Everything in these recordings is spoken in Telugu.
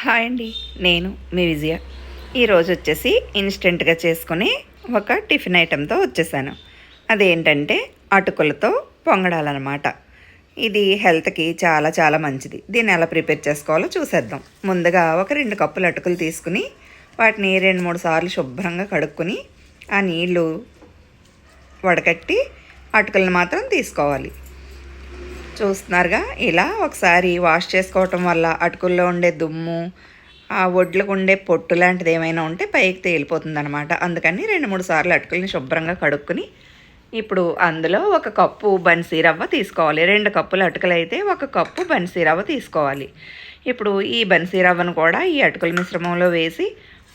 హాయ్ అండి, నేను మీ విజయ. ఈరోజు వచ్చేసి ఇన్స్టెంట్గా చేసుకుని ఒక టిఫిన్ ఐటెంతో వచ్చేసాను. అదేంటంటే అటుకులతో పొంగడాలన్నమాట. ఇది హెల్త్కి చాలా చాలా మంచిది. దీన్ని ఎలా ప్రిపేర్ చేసుకోవాలో చూసేద్దాం. ముందుగా ఒక 2 కప్పులు అటుకులు తీసుకుని వాటిని 2-3 సార్లు శుభ్రంగా కడుక్కొని ఆ నీళ్లు వడకట్టి అటుకులను మాత్రం తీసుకోవాలి. చూస్తున్నారుగా, ఇలా ఒకసారి వాష్ చేసుకోవటం వల్ల అటుకుల్లో ఉండే దుమ్ము, ఆ వడ్లకు ఉండే పొట్టు లాంటిది ఏమైనా ఉంటే పైకి తేలిపోతుంది అనమాట. అందుకని 2-3 సార్లు అటుకుల్ని శుభ్రంగా కడుక్కుని ఇప్పుడు అందులో 1 కప్పు బన్సీ రవ్వ తీసుకోవాలి. 2 కప్పులు అటుకులు అయితే 1 కప్పు బన్సీ రవ్వ తీసుకోవాలి. ఇప్పుడు ఈ బన్సీ రవ్వను కూడా ఈ అటుకుల మిశ్రమంలో వేసి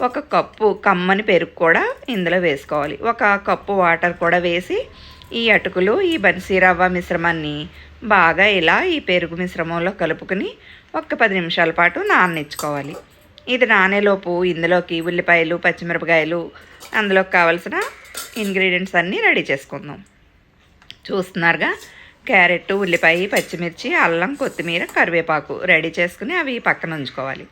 1 కప్పు కమ్మని పెరుగు కూడా ఇందులో వేసుకోవాలి. 1 కప్పు వాటర్ కూడా వేసి ఈ అటుకులు ఈ బన్సీ రవ్వ మిశ్రమాన్ని బాగా ఇలా ఈ పెరుగు మిశ్రమంలో కలుపుకొని 10 నిమిషాల పాటు నాననిచ్చుకోవాలి. ఇది నానేలోపు ఇందులోకి ఉల్లిపాయలు, పచ్చిమిరపకాయలు, అందులోకి కావాల్సిన ఇంగ్రీడియంట్స్ అన్నీ రెడీ చేసుకుందాం. చూస్తున్నారుగా, క్యారెట్, ఉల్లిపాయ, పచ్చిమిర్చి, అల్లం, కొత్తిమీర, కరివేపాకు రెడీ చేసుకుని అవి పక్కన ఉంచుకోవాలి.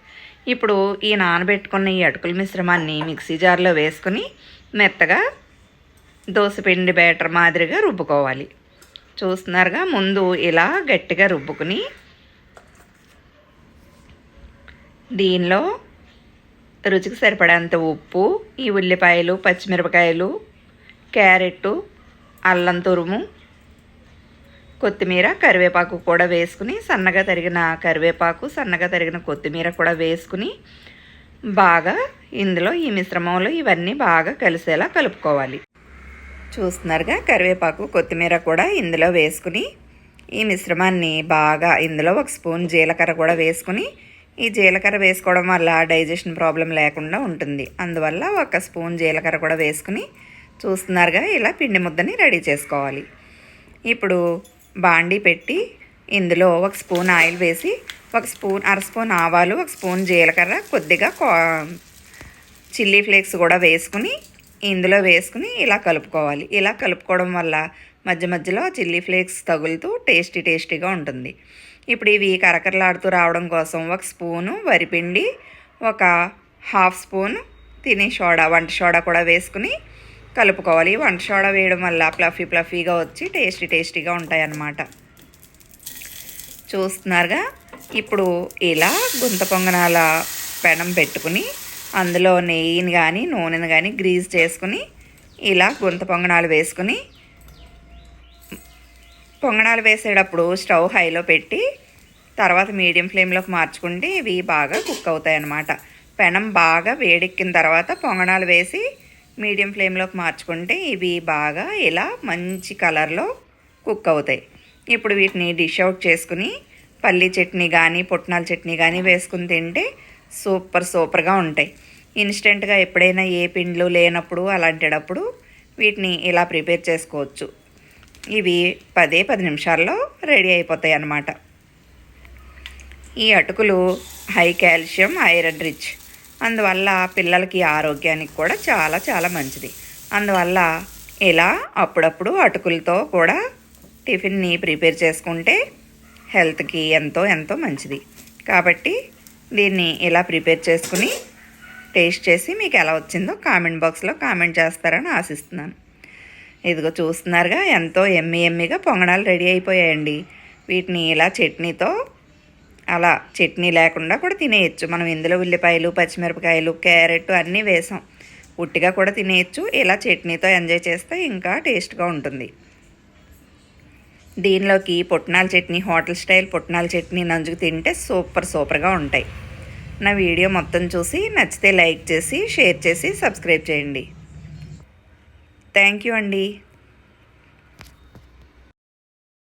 ఇప్పుడు ఈ నానబెట్టుకున్న ఈ అటుకుల మిశ్రమాన్ని మిక్సీ జార్లో వేసుకుని మెత్తగా దోసపిండి బ్యాటర్ మాదిరిగా రుబ్బుకోవాలి. చూస్తున్నారుగా, ముందు ఇలా గట్టిగా రుబ్బుకుని దీనిలో రుచికి సరిపడేంత ఉప్పు, ఈ ఉల్లిపాయలు, పచ్చిమిరపకాయలు, క్యారెట్, అల్లం తురుము, కొత్తిమీర, కరివేపాకు కూడా వేసుకుని సన్నగా తరిగిన కరివేపాకు, సన్నగా తరిగిన కొత్తిమీర కూడా వేసుకుని బాగా ఇందులో ఈ మిశ్రమంలో ఇవన్నీ బాగా కలిసేలా కలుపుకోవాలి. చూస్తున్నారుగా, కరివేపాకు, కొత్తిమీర కూడా ఇందులో వేసుకుని ఈ మిశ్రమాన్ని బాగా ఇందులో 1 స్పూన్ జీలకర్ర కూడా వేసుకుని, ఈ జీలకర్ర వేసుకోవడం వల్ల డైజెషన్ ప్రాబ్లం లేకుండా ఉంటుంది. అందువల్ల 1 స్పూన్ జీలకర్ర కూడా వేసుకుని చూస్తున్నారుగా, ఇలా పిండి ముద్దని రెడీ చేసుకోవాలి. ఇప్పుడు బాండీ పెట్టి ఇందులో 1 స్పూన్ ఆయిల్ వేసి 1 స్పూన్ ఆవాలు, 1 స్పూన్ జీలకర్ర, కొద్దిగా చిల్లీ ఫ్లేక్స్ కూడా వేసుకుని ఇందులో వేసుకుని ఇలా కలుపుకోవాలి. ఇలా కలుపుకోవడం వల్ల మధ్య మధ్యలో చిల్లీ ఫ్లేక్స్ తగులుతూ టేస్టీగా ఉంటుంది. ఇప్పుడు ఇవి కరకరలాడుతూ రావడం కోసం 1 స్పూను వరిపిండి, 1/2 స్పూన్ వంట సోడా కూడా వేసుకుని కలుపుకోవాలి. వంట సోడా వేయడం వల్ల ఫ్లఫీగా వచ్చి టేస్టీగా ఉంటాయన్నమాట. చూస్తున్నారుగా, ఇప్పుడు ఇలా గుంత పొంగనాల పెనం పెట్టుకుని అందులో నెయ్యిని కానీ నూనెని కానీ గ్రీజ్ చేసుకుని ఇలా గుంత పొంగనాలు వేసుకుని పొంగనాలు వేసేటప్పుడు స్టవ్ హైలో పెట్టి తర్వాత మీడియం ఫ్లేమ్లోకి మార్చుకుంటే ఇవి బాగా కుక్ అవుతాయి అన్నమాట. పెనం బాగా వేడెక్కిన తర్వాత పొంగనాలు వేసి మీడియం ఫ్లేమ్లోకి మార్చుకుంటే ఇవి బాగా ఇలా మంచి కలర్లో కుక్ అవుతాయి. ఇప్పుడు వీటిని డిష్ అవుట్ చేసుకుని పల్లీ చట్నీ కానీ పుట్నాల చట్నీ కానీ వేసుకుని తింటే సూపర్గా ఉంటాయి. ఇన్స్టెంట్గా ఎప్పుడైనా ఏ పిండ్లు లేనప్పుడు అలాంటప్పుడు వీటిని ఇలా ప్రిపేర్ చేసుకోవచ్చు. ఇవి 10 నిమిషాల్లో రెడీ అయిపోతాయి అన్నమాట. ఈ అటుకులు హై కాల్షియం, ఐరన్ రిచ్, అందువల్ల పిల్లలకి ఆరోగ్యానికి కూడా చాలా చాలా మంచిది. అందువల్ల ఇలా అప్పుడప్పుడు అటుకులతో కూడా టిఫిన్ని ప్రిపేర్ చేసుకుంటే హెల్త్కి ఎంతో మంచిది. కాబట్టి దీన్ని ఇలా ప్రిపేర్ చేసుకుని టేస్ట్ చేసి మీకు ఎలా వచ్చిందో కామెంట్ బాక్స్లో కామెంట్ చేస్తారని ఆశిస్తున్నాను. ఇదిగో చూస్తున్నారుగా, ఎంతో ఎమ్మీగా పొంగనాలు రెడీ అయిపోయాయండి. వీటిని ఇలా చట్నీతో, అలా చట్నీ లేకుండా కూడా తినేయచ్చు. మనం ఇందులో ఉల్లిపాయలు, పచ్చిమిరపకాయలు, క్యారెట్ అన్నీ వేసాం. ఉట్టిగా కూడా తినేయచ్చు. ఇలా చట్నీతో ఎంజాయ్ చేస్తే ఇంకా టేస్ట్గా ఉంటుంది. దీనిలోకి పుట్నాల చట్నీ, హోటల్ స్టైల్ పుట్నాల చట్నీ నంజుకు తింటే సూపర్గా ఉంటాయి. నా వీడియో మొత్తం చూసి నచ్చితే లైక్ చేసి, షేర్ చేసి, సబ్స్క్రైబ్ చేయండి. థ్యాంక్ యూ అండి.